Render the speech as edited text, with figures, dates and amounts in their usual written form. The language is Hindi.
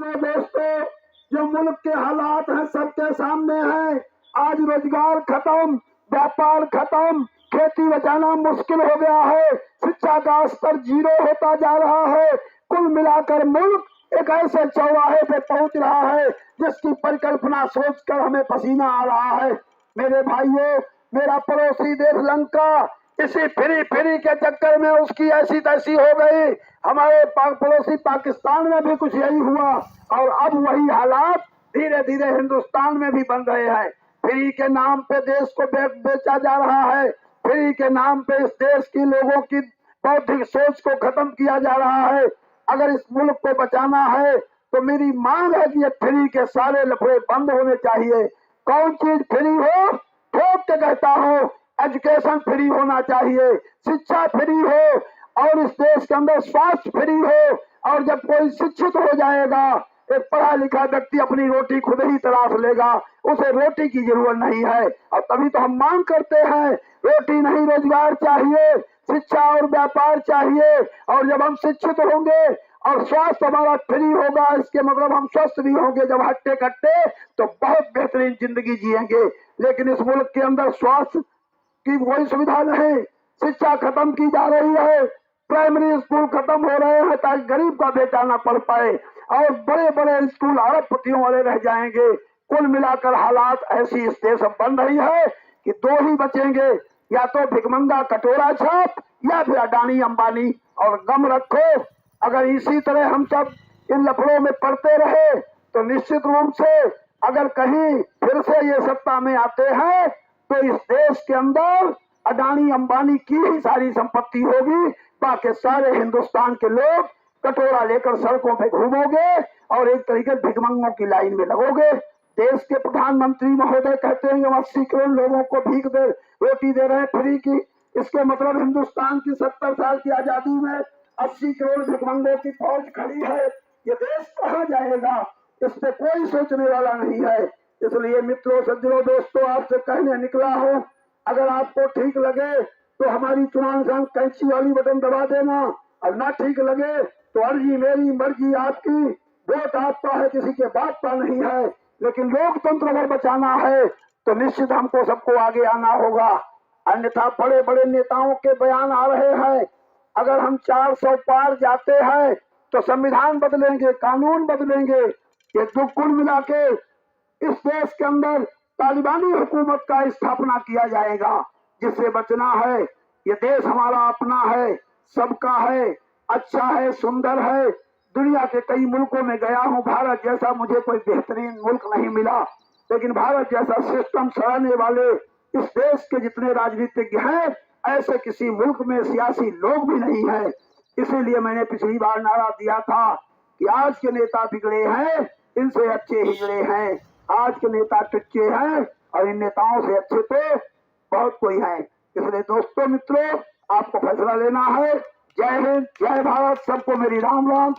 मित्रों दोस्तों, जो मुल्क के हालात हैं सबके सामने हैं। आज रोजगार खत्म, व्यापार खत्म, खेती बचाना मुश्किल हो गया है, शिक्षा का स्तर 0 होता जा रहा है। कुल मिलाकर मुल्क एक ऐसे चौराहे पे पहुंच रहा है जिसकी परिकल्पना सोचकर हमें पसीना आ रहा है। मेरे भाइयों, मेरा पड़ोसी देश लंका इसी फ्री के चक्कर में उसकी ऐसी तैसी हो गई। हमारे पड़ोसी पाकिस्तान में भी कुछ यही हुआ और अब वही हालात धीरे धीरे हिंदुस्तान में भी बन रहे हैं। फ्री के नाम पे देश को बेचा जा रहा है। फ्री के नाम पे इस देश की लोगों की बौद्धिक सोच को खत्म किया जा रहा है। अगर इस मुल्क को बचाना है तो मेरी मांग है कि ये फ्री के सारे लफड़े बंद होने चाहिए। कौन चीज फ्री हो, ठोक के कहता हूँ, एजुकेशन फ्री होना चाहिए, शिक्षा फ्री हो और इस देश के अंदर स्वास्थ्य फ्री हो। और जब कोई शिक्षित हो जाएगा, एक पढ़ा लिखा व्यक्ति अपनी रोटी खुद ही तलाश लेगा, उसे रोटी की जरूरत नहीं है। और तभी तो हम मांग करते हैं, रोटी नहीं रोजगार चाहिए, शिक्षा और व्यापार चाहिए। और जब हम शिक्षित होंगे और स्वास्थ्य हमारा फ्री होगा, इसके मतलब हम स्वस्थ भी होंगे जब हट्टे कट्टे, तो बहुत बेहतरीन जिंदगी जिएंगे। लेकिन इस मुल्क के अंदर स्वास्थ्य की कोई सुविधा नहीं, शिक्षा खत्म की जा रही है, प्राइमरी स्कूल खत्म हो रहे हैं ताकि गरीब का बेटा ना पढ़ पाए और बड़े बड़े स्कूल अरबपतियों वाले रह जाएंगे। कुल मिलाकर हालात ऐसी इस देश में बन रही है कि 2 ही बचेंगे, या तो भिकमंगा कटोरा छाप या फिर अडानी अंबानी। और गम रखो, अगर इसी तरह हम सब इन लफड़ों में पड़ते रहे तो निश्चित रूप से अगर कहीं फिर से ये सत्ता में आते हैं तो इस देश के अंदर अडानी अंबानी की ही सारी संपत्ति होगी। बाकी सारे हिंदुस्तान के लोग कटोरा लेकर सड़कों पे घूमोगे और एक तरीके भिकमंगों की लाइन में लगोगे। देश के प्रधानमंत्री महोदय कहते हैं कि 80 करोड़ लोगों को भीख दे रोटी दे रहे हैं फ्री की। इसके मतलब हिंदुस्तान की 70 साल की आजादी में 80 करोड़ भिकमंगों की फौज खड़ी है। ये देश कहाँ जाएगा, इस पे कोई सोचने वाला नहीं है। इसलिए मित्रों, सज्जनों, दोस्तों, आपसे कहने निकला हूँ, अगर आपको ठीक लगे तो हमारी चुनाव निशान कैंची वाली बटन दबा देना, और ना ठीक लगे तो अर्जी मेरी मर्जी आपकी। वोट आपका है, किसी के बाप का नहीं है। लेकिन लोकतंत्र अगर बचाना है तो निश्चित हमको सबको आगे आना होगा। अन्यथा बड़े बड़े नेताओं के बयान आ रहे हैं, अगर हम 400 पार जाते हैं तो संविधान बदलेंगे, कानून बदलेंगे। ये दुख कुल मिला के इस देश के अंदर तालिबानी हुकूमत का स्थापना किया जाएगा। जिससे बचना है, ये देश हमारा अपना है, सबका है, अच्छा है, सुंदर है। दुनिया के कई मुल्कों में गया हूँ, भारत जैसा मुझे कोई बेहतरीन मुल्क नहीं मिला, लेकिन भारत जैसा सिस्टम सराहने वाले इस देश के जितने राजनीतिज्ञ हैं, ऐसे किसी मुल्क में सियासी लोग भी नहीं है। इसीलिए मैंने पिछली बार नारा दिया था कि आज के नेता बिगड़े हैं, इनसे अच्छे हिजड़े हैं। आज के नेता टुच्चे हैं और इन नेताओं से अच्छे तो बहुत कोई है। इसलिए दोस्तों, मित्रों, आपको फैसला लेना है। जय हिंद, जय भारत, सबको मेरी राम राम।